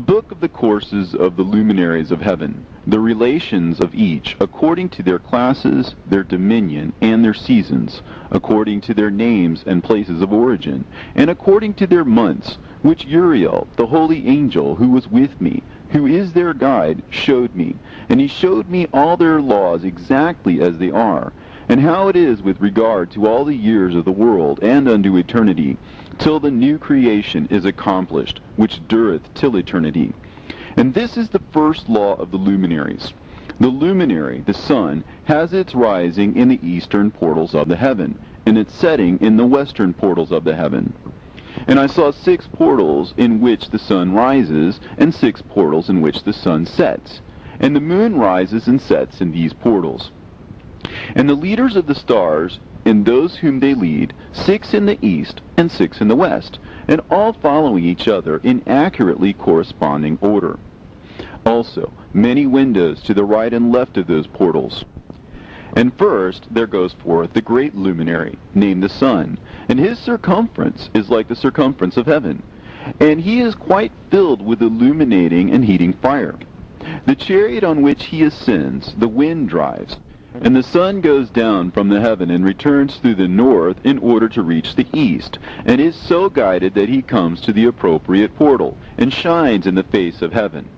book of the courses of the luminaries of heaven, the relations of each according to their classes, their dominion, and their seasons, according to their names and places of origin, and according to their months, which Uriel, the holy angel who was with me, who is their guide, showed me. And he showed me all their laws exactly as they are, and how it is with regard to all the years of the world and unto eternity, till the new creation is accomplished, which dureth till eternity. And this is the first law of the luminaries. The luminary, the sun, has its rising in the eastern portals of the heaven, and its setting in the western portals of the heaven. And I saw 6 portals in which the sun rises, and 6 portals in which the sun sets. And the moon rises and sets in these portals. And the leaders of the stars, and those whom they lead, 6 in the east and 6 in the west, and all following each other in accurately corresponding order. Also, many windows to the right and left of those portals. And first there goes forth the great luminary, named the sun, and his circumference is like the circumference of heaven, and he is quite filled with illuminating and heating fire. The chariot on which he ascends, the wind drives, and the sun goes down from the heaven and returns through the north in order to reach the east, and is so guided that he comes to the appropriate portal, and shines in the face of heaven.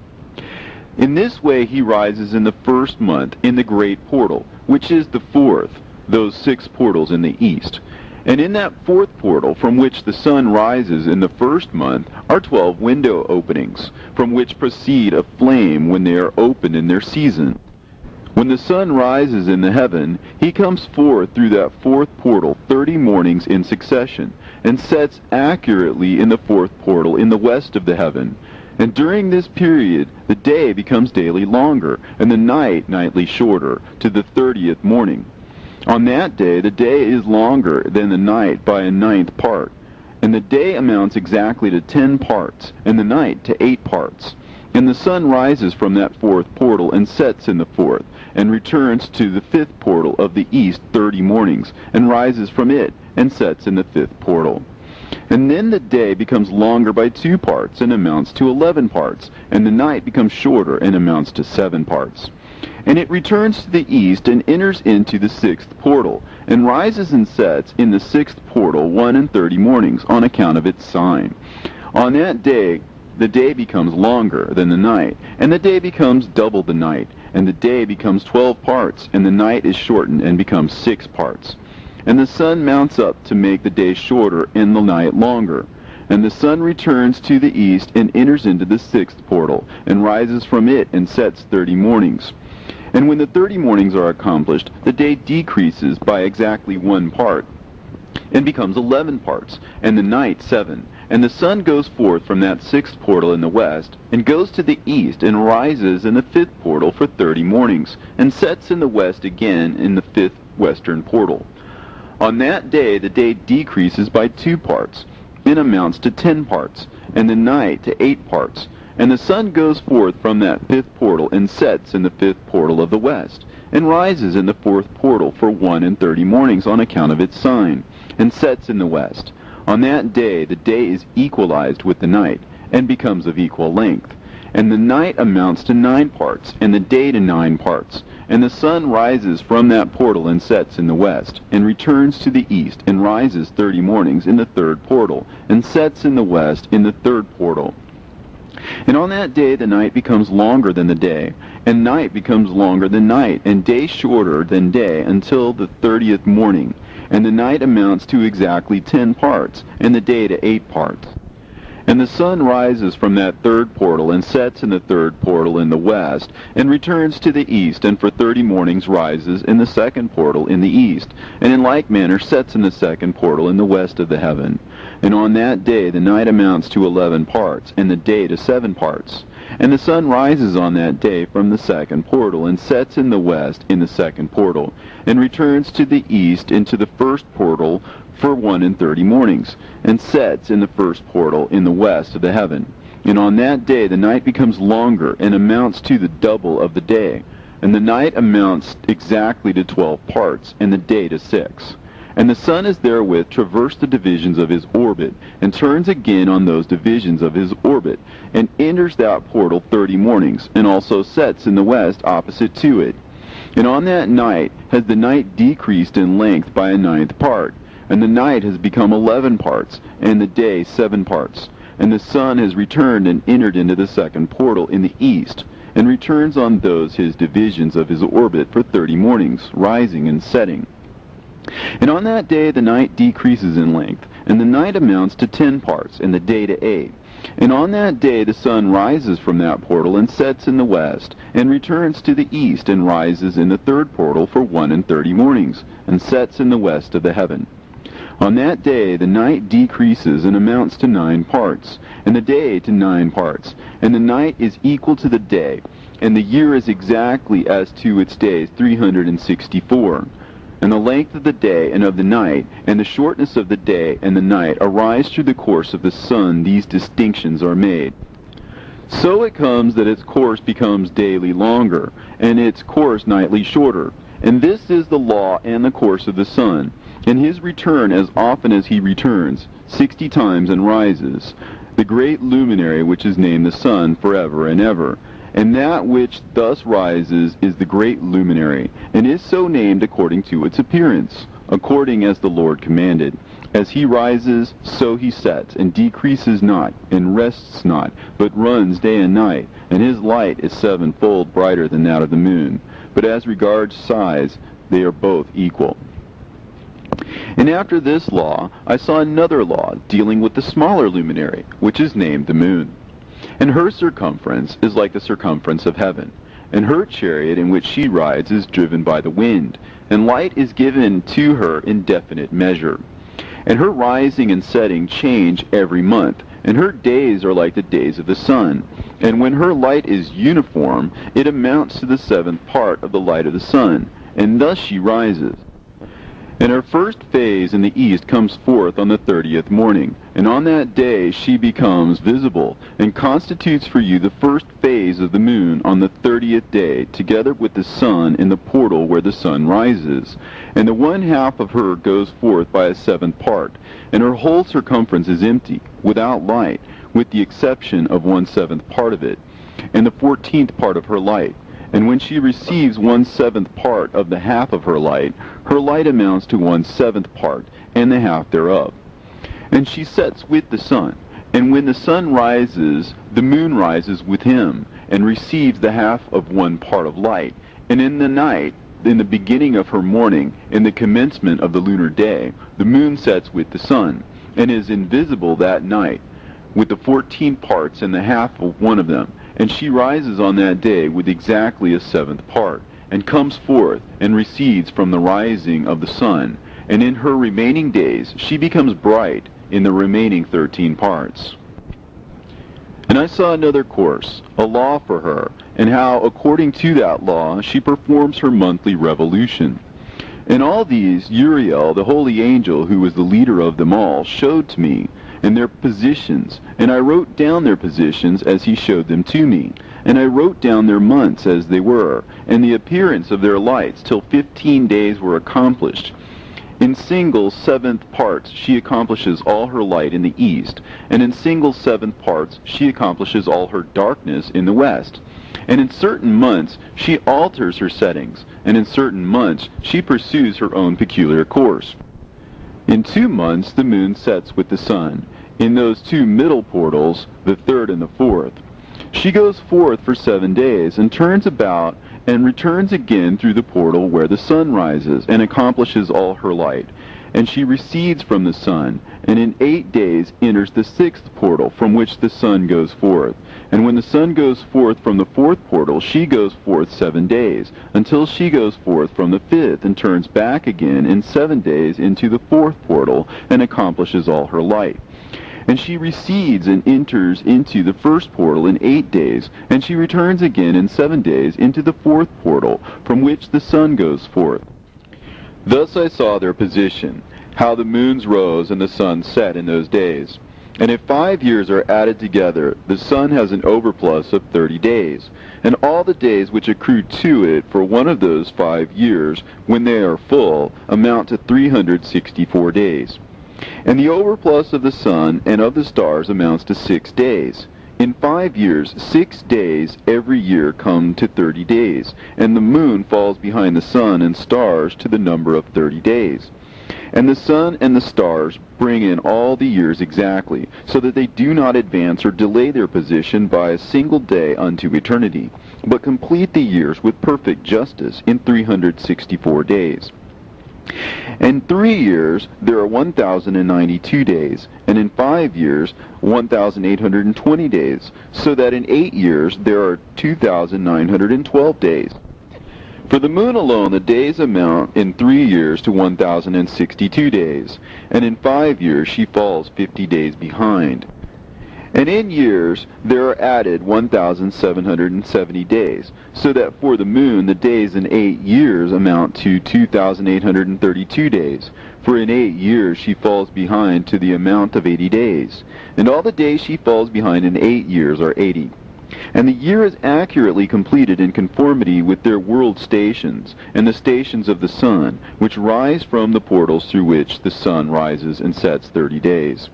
In this way he rises in the first month in the great portal, which is the 4th, those 6 portals in the east. And in that 4th portal, from which the sun rises in the first month, are 12 window openings, from which proceed a flame when they are opened in their season. When the sun rises in the heaven, he comes forth through that 4th portal 30 mornings in succession, and sets accurately in the 4th portal in the west of the heaven. And during this period the day becomes daily longer, and the night nightly shorter, to the 30th morning. On that day the day is longer than the night by a 9th part, and the day amounts exactly to 10 parts, and the night to 8 parts. And the sun rises from that 4th portal and sets in the 4th, and returns to the 5th portal of the east 30 mornings, and rises from it, and sets in the 5th portal. And then the day becomes longer by 2 parts, and amounts to 11 parts, and the night becomes shorter, and amounts to 7 parts. And it returns to the east, and enters into the 6th portal, and rises and sets in the 6th portal 31 mornings, on account of its sign. On that day the day becomes longer than the night, and the day becomes double the night, and the day becomes 12 parts, and the night is shortened and becomes 6 parts. And the sun mounts up to make the day shorter and the night longer. And the sun returns to the east and enters into the 6th portal, and rises from it and sets 30 mornings. And when the 30 mornings are accomplished, the day decreases by exactly 1 part, and becomes 11 parts, and the night 7. And the sun goes forth from that 6th portal in the west, and goes to the east, and rises in the 5th portal for 30 mornings, and sets in the west again in the 5th western portal. On that day the day decreases by 2 parts, and amounts to 10 parts, and the night to 8 parts. And the sun goes forth from that 5th portal, and sets in the 5th portal of the west, and rises in the 4th portal for 31 mornings on account of its sign, and sets in the west. On that day the day is equalized with the night, and becomes of equal length. And the night amounts to 9 parts, and the day to 9 parts. And the sun rises from that portal and sets in the west, and returns to the east, and rises 30 mornings in the 3rd portal, and sets in the west in the 3rd portal. And on that day the night becomes longer than the day, and night becomes longer than night, and day shorter than day, until the 30th morning. And the night amounts to exactly 10 parts, and the day to 8 parts. And the sun rises from that 3rd portal, and sets in the 3rd portal in the west, and returns to the east, and for 30 mornings rises in the 2nd portal in the east, and in like manner sets in the 2nd portal in the west of the heaven. And on that day the night amounts to 11 parts, and the day to 7 parts. And the sun rises on that day from the 2nd portal, and sets in the west in the 2nd portal, and returns to the east into the 1st portal for 31 mornings, and sets in the 1st portal in the west of the heaven. And on that day the night becomes longer, and amounts to the double of the day, and the night amounts exactly to 12 parts, and the day to 6. And the sun is therewith traversed the divisions of his orbit, and turns again on those divisions of his orbit, and enters that portal 30 mornings, and also sets in the west opposite to it. And on that night has the night decreased in length by a ninth part, and the night has become 11 parts, and the day 7 parts. And the sun has returned and entered into the second portal in the east, and returns on those his divisions of his orbit for 30 mornings, rising and setting. And on that day the night decreases in length, and the night amounts to 10 parts, and the day to 8. And on that day the sun rises from that portal, and sets in the west, and returns to the east, and rises in the third portal for 31 mornings, and sets in the west of the heaven. On that day the night decreases and amounts to 9 parts, and the day to 9 parts, and the night is equal to the day, and the year is exactly as to its days 364. And the length of the day and of the night, and the shortness of the day and the night arise through the course of the sun. These distinctions are made. So it comes that its course becomes daily longer, and its course nightly shorter. And this is the law and the course of the sun. And his return as often as he returns, 60 times and rises, the great luminary which is named the sun forever and ever. And that which thus rises is the great luminary, and is so named according to its appearance, according as the Lord commanded. As he rises, so he sets, and decreases not, and rests not, but runs day and night, and his light is 7-fold brighter than that of the moon. But as regards size, they are both equal. And after this law, I saw another law dealing with the smaller luminary, which is named the moon. And her circumference is like the circumference of heaven, and her chariot in which she rides is driven by the wind, and light is given to her in definite measure. And her rising and setting change every month, and her days are like the days of the sun. And when her light is uniform, it amounts to the 7th part of the light of the sun, and thus she rises. And her first phase in the east comes forth on the 30th morning, and on that day she becomes visible, and constitutes for you the first phase of the moon on the 30th day, together with the sun in the portal where the sun rises. And the 1/2 of her goes forth by a 7th part, and her whole circumference is empty, without light, with the exception of 1/7 part of it, and the 14th part of her light. And when she receives 1/7 part of the half of her light amounts to 1/7 part, and the half thereof. And she sets with the sun, and when the sun rises, the moon rises with him, and receives the half of 1 part of light. And in the night, in the beginning of her morning, in the commencement of the lunar day, the moon sets with the sun, and is invisible that night, with the 14 parts and the half of 1 of them. And she rises on that day with exactly a 7th part, and comes forth, and recedes from the rising of the sun. And in her remaining days she becomes bright in the remaining 13 parts. And I saw another course, a law for her, and how according to that law she performs her monthly revolution. And all these Uriel, the holy angel, who was the leader of them all, showed to me, and their positions, and I wrote down their positions as he showed them to me, and I wrote down their months as they were, and the appearance of their lights, till 15 days were accomplished. In single 7th parts she accomplishes all her light in the east, and in single 7th parts she accomplishes all her darkness in the west. And in certain months she alters her settings, and in certain months she pursues her own peculiar course. In 2 months the moon sets with the sun, in those 2 middle portals, the 3rd and the 4th. She goes forth for 7 days, and turns about, and returns again through the portal where the sun rises, and accomplishes all her light. And she recedes from the sun, and in 8 days enters the 6th portal, from which the sun goes forth. And when the sun goes forth from the 4th portal, she goes forth 7 days, until she goes forth from the 5th, and turns back again in 7 days into the 4th portal, and accomplishes all her light. And she recedes and enters into the 1st portal in 8 days, and she returns again in 7 days into the 4th portal, from which the sun goes forth. Thus I saw their position, how the moons rose and the sun set in those days. And if 5 years are added together, the sun has an overplus of 30 days, and all the days which accrue to it for one of those 5 years, when they are full, amount to 364 days. And the overplus of the sun and of the stars amounts to 6 days. In 5 years, 6 days every year come to 30 days, and the moon falls behind the sun and stars to the number of 30 days. And the sun and the stars bring in all the years exactly, so that they do not advance or delay their position by a single day unto eternity, but complete the years with perfect justice in 364 days. In 3 years there are 1,092 days, and in 5 years 1,820 days, so that in 8 years there are 2,912 days. For the moon alone the days amount in 3 years to 1,062 days, and in 5 years she falls 50 days behind. And in years there are added 1,770 days, so that for the moon the days in 8 years amount to 2,832 days. For in 8 years she falls behind to the amount of 80 days, and all the days she falls behind in 8 years are 80. And the year is accurately completed in conformity with their world stations, and the stations of the sun, which rise from the portals through which the sun rises and sets 30 days.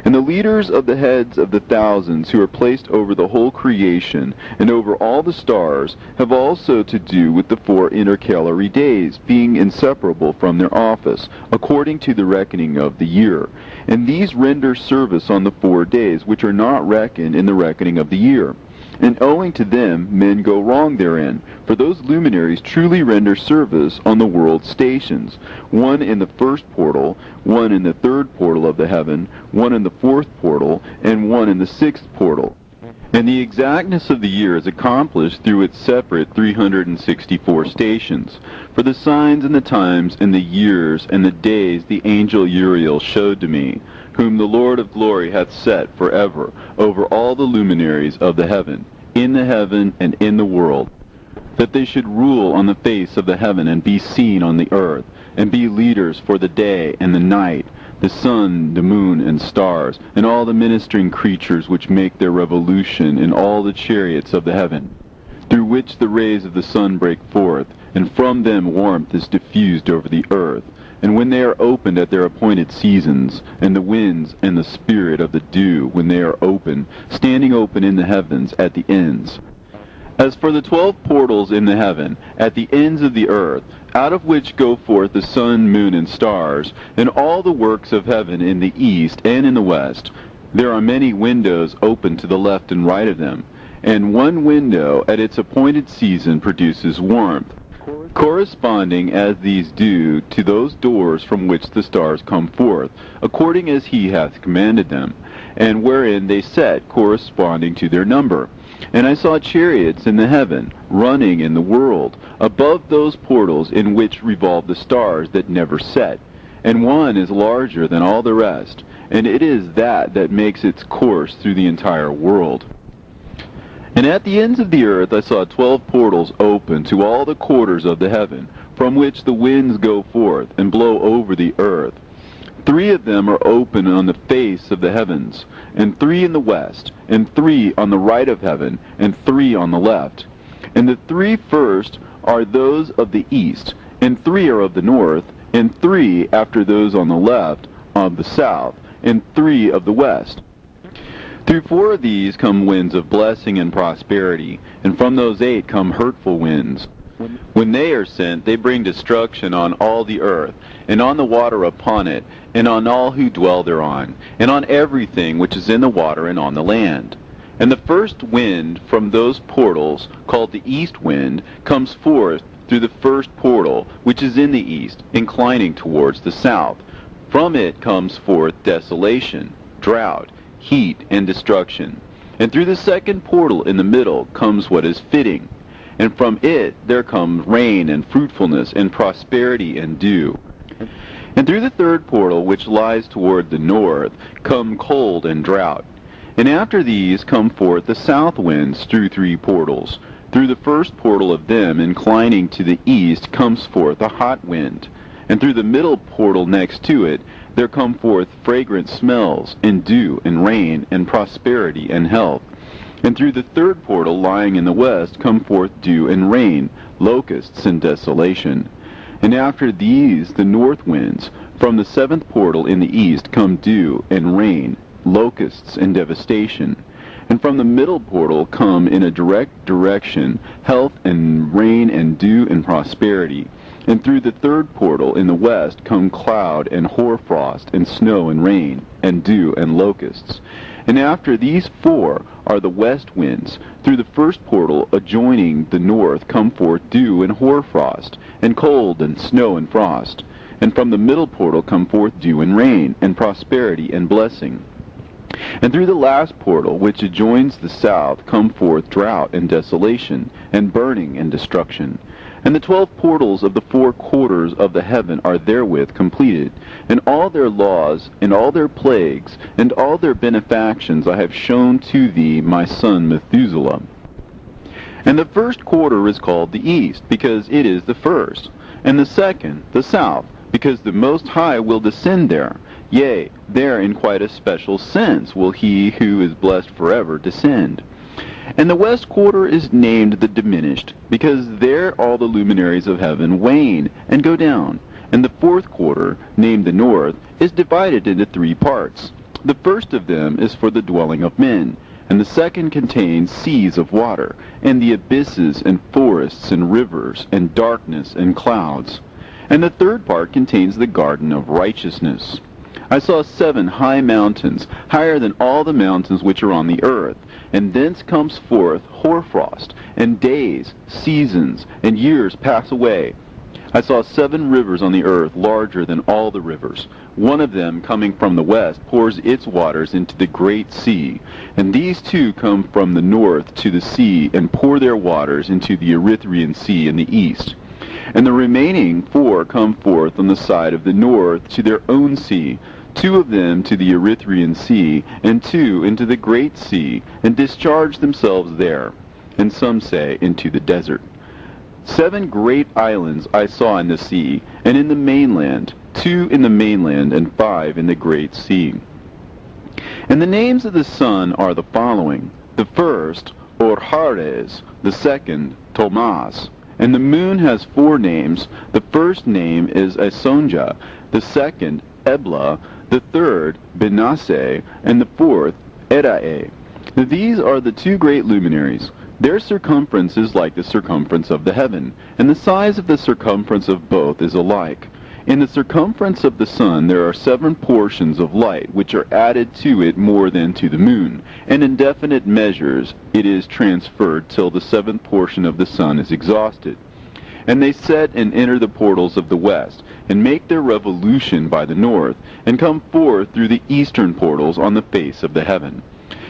And the leaders of the heads of the thousands who are placed over the whole creation and over all the stars have also to do with the 4 intercalary days, being inseparable from their office, according to the reckoning of the year. And these render service on the 4 days, which are not reckoned in the reckoning of the year. And owing to them men go wrong therein, for those luminaries truly render service on the world stations, one in the first portal, one in the third portal of the heaven, one in the fourth portal, and one in the sixth portal. And the exactness of the year is accomplished through its separate 364 stations. For the signs and the times and the years and the days the angel Uriel showed to me, whom the Lord of glory hath set forever over all the luminaries of the heaven, in the heaven and in the world, that they should rule on the face of the heaven and be seen on the earth, and be leaders for the day and the night, the sun, the moon, and stars, and all the ministering creatures which make their revolution in all the chariots of the heaven, through which the rays of the sun break forth, and from them warmth is diffused over the earth. And when they are opened at their appointed seasons, and the winds and the spirit of the dew, when they are open, standing open in the heavens at the ends. As for the 12 portals in the heaven, at the ends of the earth, out of which go forth the sun, moon, and stars, and all the works of heaven in the east and in the west, there are many windows open to the left and right of them, and one window at its appointed season produces warmth, corresponding as these do to those doors from which the stars come forth, according as he hath commanded them, and wherein they set corresponding to their number. And I saw chariots in the heaven, running in the world, above those portals in which revolve the stars that never set. And one is larger than all the rest, and it is that makes its course through the entire world. And at the ends of the earth I saw 12 portals open to all the quarters of the heaven, from which the winds go forth, and blow over the earth. 3 of them are open on the face of the heavens, and 3 in the west, and 3 on the right of heaven, and 3 on the left. And the 3 first are those of the east, and 3 are of the north, and 3 after those on the left of the south, and 3 of the west. Through 4 of these come winds of blessing and prosperity, and from those 8 come hurtful winds. When they are sent, they bring destruction on all the earth, and on the water upon it, and on all who dwell thereon, and on everything which is in the water and on the land. And the first wind from those portals, called the east wind, comes forth through the first portal, which is in the east, inclining towards the south. From it comes forth desolation, drought, heat, and destruction. And through the second portal in the middle comes what is fitting. And from it there comes rain and fruitfulness and prosperity and dew. And through the third portal, which lies toward the north, come cold and drought. And after these come forth the south winds through 3 portals. Through the first portal of them, inclining to the east, comes forth a hot wind. And through the middle portal next to it, there come forth fragrant smells, and dew, and rain, and prosperity, and health. And through the third portal lying in the west come forth dew and rain, locusts and desolation. And after these the north winds. From the seventh portal in the east come dew and rain, locusts and devastation. And from the middle portal come in a direct direction health and rain and dew and prosperity. And through the third portal in the west come cloud and hoarfrost and snow and rain and dew and locusts. And after these four are the west winds. Through the first portal adjoining the north come forth dew and hoarfrost, and cold and snow and frost. And from the middle portal come forth dew and rain, and prosperity and blessing. And through the last portal, which adjoins the south, come forth drought and desolation, and burning and destruction. And the 12 portals of the 4 quarters of the heaven are therewith completed. And all their laws, and all their plagues, and all their benefactions I have shown to thee, my son Methuselah. And the first quarter is called the east, because it is the first. And the second, the south, because the Most High will descend there. Yea, there in quite a special sense will he who is blessed forever descend. And the west quarter is named the diminished, because there all the luminaries of heaven wane and go down. And the fourth quarter, named the north, is divided into 3 parts. The first of them is for the dwelling of men, and the second contains seas of water, and the abysses and forests and rivers, and darkness and clouds. And the third part contains the garden of righteousness. I saw 7 high mountains, higher than all the mountains which are on the earth, and thence comes forth hoarfrost, and days, seasons, and years pass away. I saw 7 rivers on the earth, larger than all the rivers. One of them, coming from the west, pours its waters into the great sea. And these 2 come from the north to the sea, and pour their waters into the Erythraean Sea in the east. And the remaining 4 come forth on the side of the north to their own sea, 2 of them to the Erythraean Sea, and 2 into the great sea, and discharge themselves there, and some say into the desert. 7 great islands I saw in the sea, and in the mainland, 2 in the mainland, and 5 in the great sea. And the names of the sun are the following: the first, Orhares; the second, Tomas. And the moon has 4 names. The first name is Asonja, the second, Ebla, the third, Benasse, and the fourth, Erae. These are the 2 great luminaries. Their circumference is like the circumference of the heaven, and the size of the circumference of both is alike. In the circumference of the sun there are 7 portions of light, which are added to it more than to the moon, and in definite measures it is transferred till the 7th portion of the sun is exhausted. And they set and enter the portals of the west, and make their revolution by the north, and come forth through the eastern portals on the face of the heaven.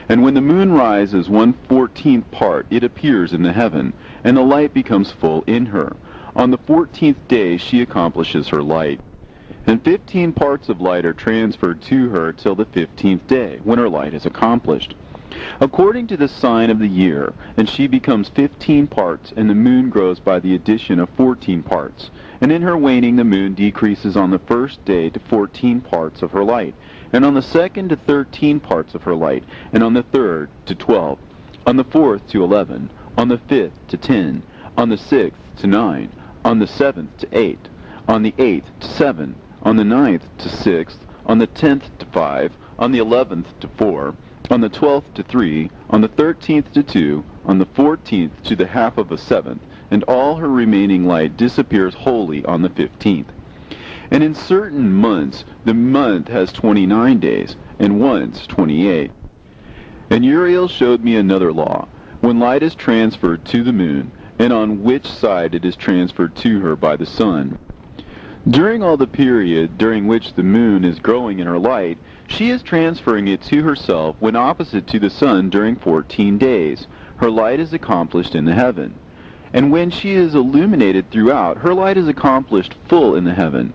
And when the moon rises 1/14th part, it appears in the heaven, and the light becomes full in her. On the 14th day she accomplishes her light. And 15 parts of light are transferred to her till the 15th day, when her light is accomplished, according to the sign of the year, and she becomes 15 parts, and the moon grows by the addition of 14 parts. And in her waning the moon decreases on the first day to 14 parts of her light, and on the second to 13 parts of her light, and on the third to 12, on the fourth to 11, on the 5th to 10, on the 6th to 9, on the 7th to 8, on the 8th to 7, on the 9th to 6, on the 10th to 5, on the 11th to 4, on the 12th to 3, on the 13th to 2, on the 14th to the half of a 7th, and all her remaining light disappears wholly on the 15th. And in certain months the month has 29 days, and once 28. And Uriel showed me another law, when light is transferred to the moon, and on which side it is transferred to her by the sun. During all the period during which the moon is growing in her light, she is transferring it to herself when opposite to the sun during 14 days. Her light is accomplished in the heaven. And when she is illuminated throughout, her light is accomplished full in the heaven.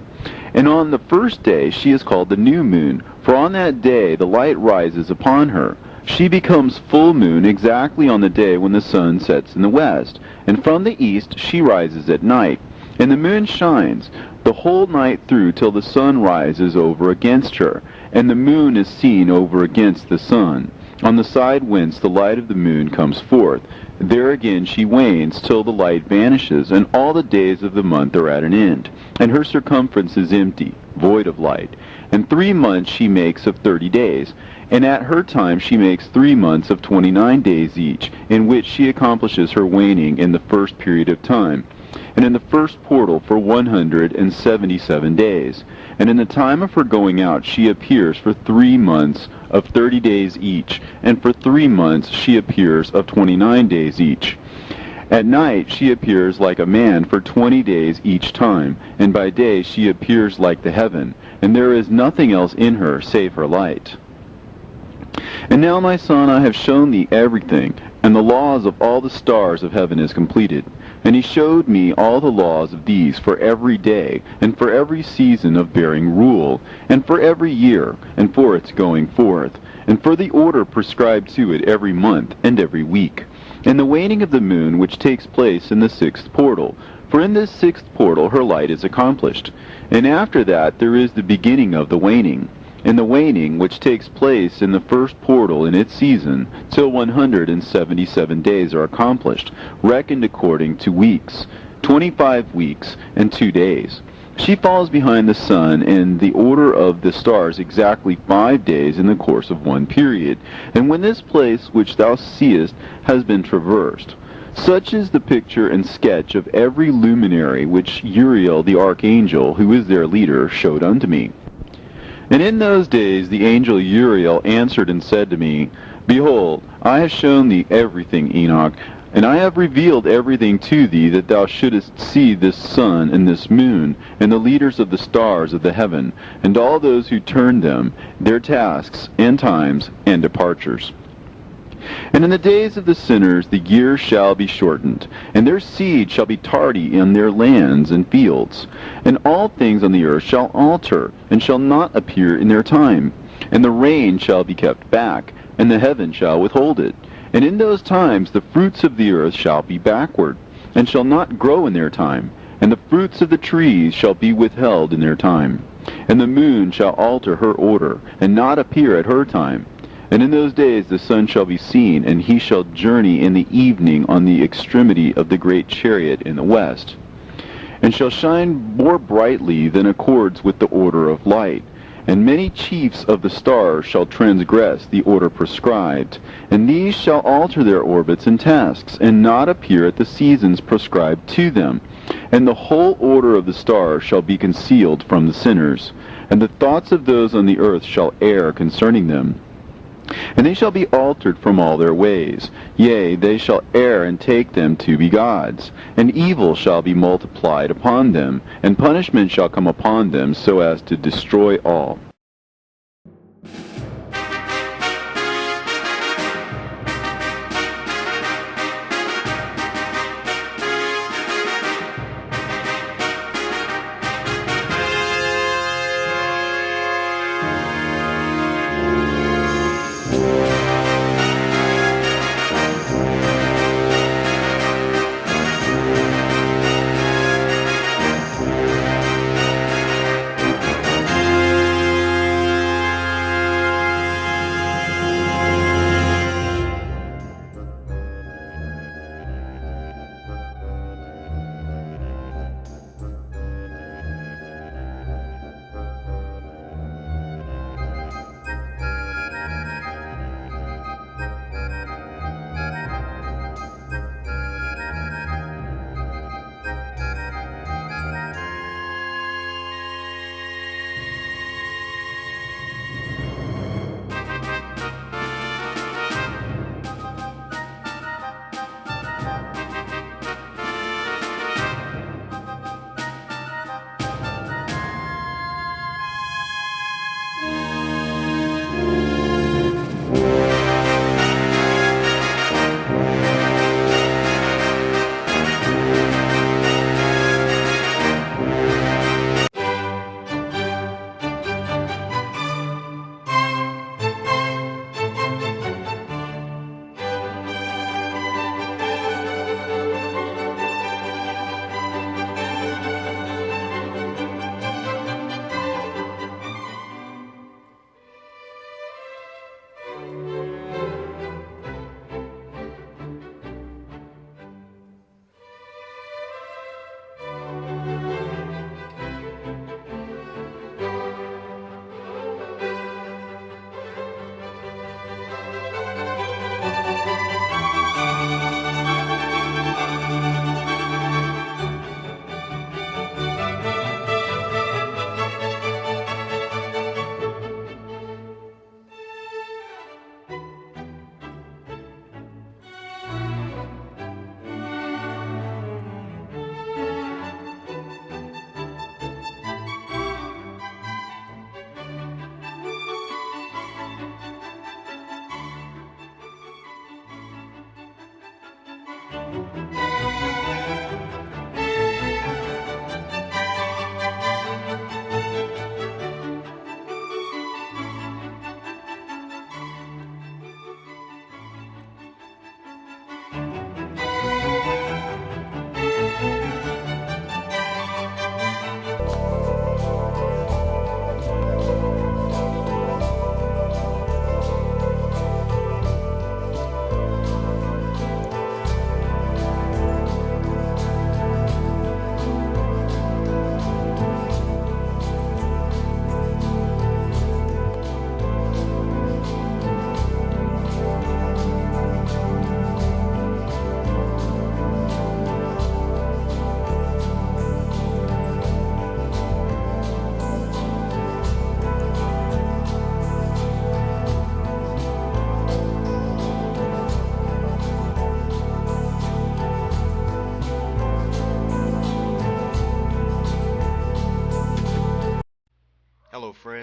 And on the first day she is called the new moon, for on that day the light rises upon her. She becomes full moon exactly on the day when the sun sets in the west, and from the east she rises at night. And the moon shines the whole night through till the sun rises over against her, and the moon is seen over against the sun, on the side whence the light of the moon comes forth. There again she wanes till the light vanishes, and all the days of the month are at an end, and her circumference is empty, void of light. And 3 months she makes of 30 days, and at her time she makes 3 months of 29 days each, in which she accomplishes her waning in the first period of time, and in the first portal for 177 days. And in the time of her going out she appears for 3 months of 30 days each, and for 3 months she appears of 29 days each. At night she appears like a man for 20 days each time, and by day she appears like the heaven, and there is nothing else in her save her light. And now, my son, I have shown thee everything, and the laws of all the stars of heaven is completed. And he showed me all the laws of these for every day, and for every season of bearing rule, and for every year, and for its going forth, and for the order prescribed to it every month and every week, and the waning of the moon which takes place in the 6th portal. For in this 6th portal her light is accomplished. And after that there is the beginning of the waning. And the waning which takes place in the 1st portal in its season, till 177 days are accomplished, reckoned according to weeks, 25 weeks and 2 days. She falls behind the sun in the order of the stars exactly 5 days in the course of one period. And when this place which thou seest has been traversed, such is the picture and sketch of every luminary which Uriel the archangel, who is their leader, showed unto me. And in those days the angel Uriel answered and said to me, Behold, I have shown thee everything, Enoch, and I have revealed everything to thee, that thou shouldest see this sun and this moon, and the leaders of the stars of the heaven, and all those who turn them, their tasks, and times, and departures. And in the days of the sinners the years shall be shortened, and their seed shall be tardy in their lands and fields. And all things on the earth shall alter, and shall not appear in their time. And the rain shall be kept back, and the heaven shall withhold it. And in those times the fruits of the earth shall be backward, and shall not grow in their time. And the fruits of the trees shall be withheld in their time. And the moon shall alter her order, and not appear at her time. And in those days the sun shall be seen, and he shall journey in the evening on the extremity of the great chariot in the west, and shall shine more brightly than accords with the order of light. And many chiefs of the stars shall transgress the order prescribed, and these shall alter their orbits and tasks, and not appear at the seasons prescribed to them. And the whole order of the stars shall be concealed from the sinners, and the thoughts of those on the earth shall err concerning them. And they shall be altered from all their ways. Yea, they shall err and take them to be gods. And evil shall be multiplied upon them, and punishment shall come upon them, so as to destroy all.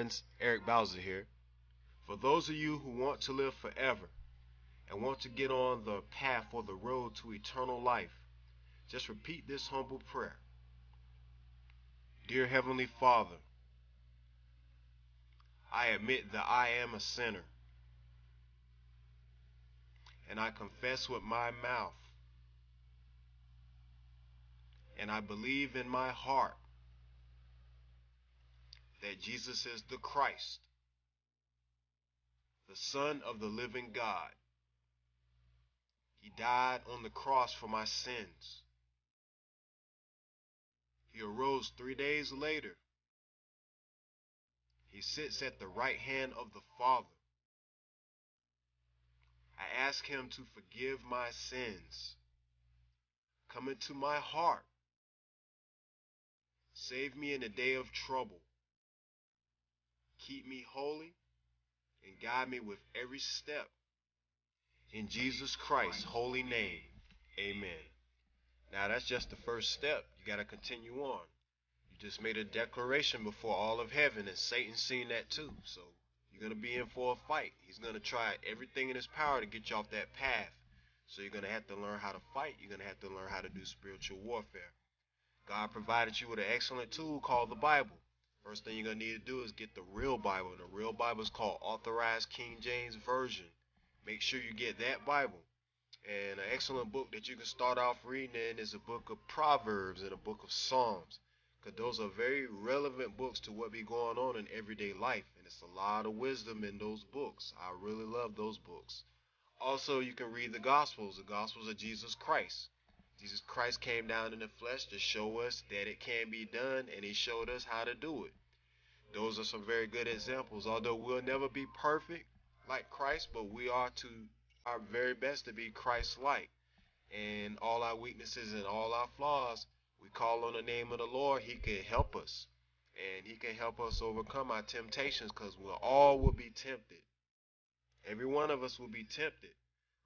friends, Eric Bowser here. For those of you who want to live forever and want to get on the path or the road to eternal life, just repeat this humble prayer. Dear Heavenly Father, I admit that I am a sinner, and I confess with my mouth, and I believe in my heart that Jesus is the Christ, the Son of the living God. He died on the cross for my sins. He arose 3 days later. He sits at the right hand of the Father. I ask him to forgive my sins. Come into my heart. Save me in the day of trouble. Keep me holy and guide me with every step. In Jesus Christ's holy name, amen. Now that's just the first step. You got to continue on. You just made a declaration before all of heaven, and Satan's seen that too. So you're going to be in for a fight. He's going to try everything in his power to get you off that path. So you're going to have to learn how to fight. You're going to have to learn how to do spiritual warfare. God provided you with an excellent tool called the Bible. First thing you're going to need to do is get the real Bible. The real Bible is called Authorized King James Version. Make sure you get that Bible. And an excellent book that you can start off reading in is a book of Proverbs and a book of Psalms. Because those are very relevant books to what be going on in everyday life. And it's a lot of wisdom in those books. I really love those books. Also, you can read the Gospels of Jesus Christ. Jesus Christ came down in the flesh to show us that it can be done, and he showed us how to do it. Those are some very good examples. Although we'll never be perfect like Christ, but we are to our very best to be Christ-like. And all our weaknesses and all our flaws, we call on the name of the Lord. He can help us. And he can help us overcome our temptations, because we all will be tempted. Every one of us will be tempted.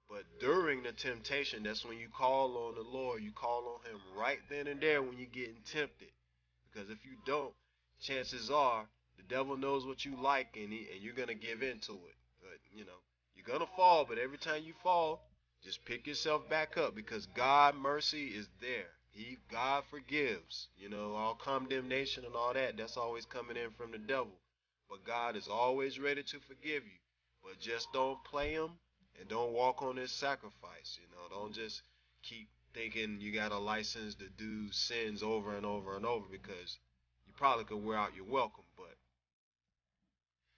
But during the temptation, that's when you call on the Lord. You call on him right then and there when you're getting tempted. Because if you don't, chances are the devil knows what you like, and you're going to give in to it. But, you're going to fall, but every time you fall, just pick yourself back up, because God's mercy is there. God forgives. All condemnation and all that, that's always coming in from the devil. But God is always ready to forgive you. But just don't play him. And don't walk on this sacrifice. Don't just keep thinking you got a license to do sins over and over and over, because you probably could wear out your welcome. But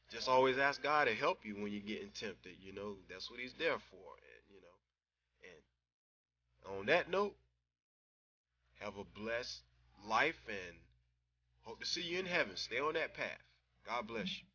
just always ask God to help you when you're getting tempted. That's what he's there for. And on that note, have a blessed life, and hope to see you in heaven. Stay on that path. God bless you.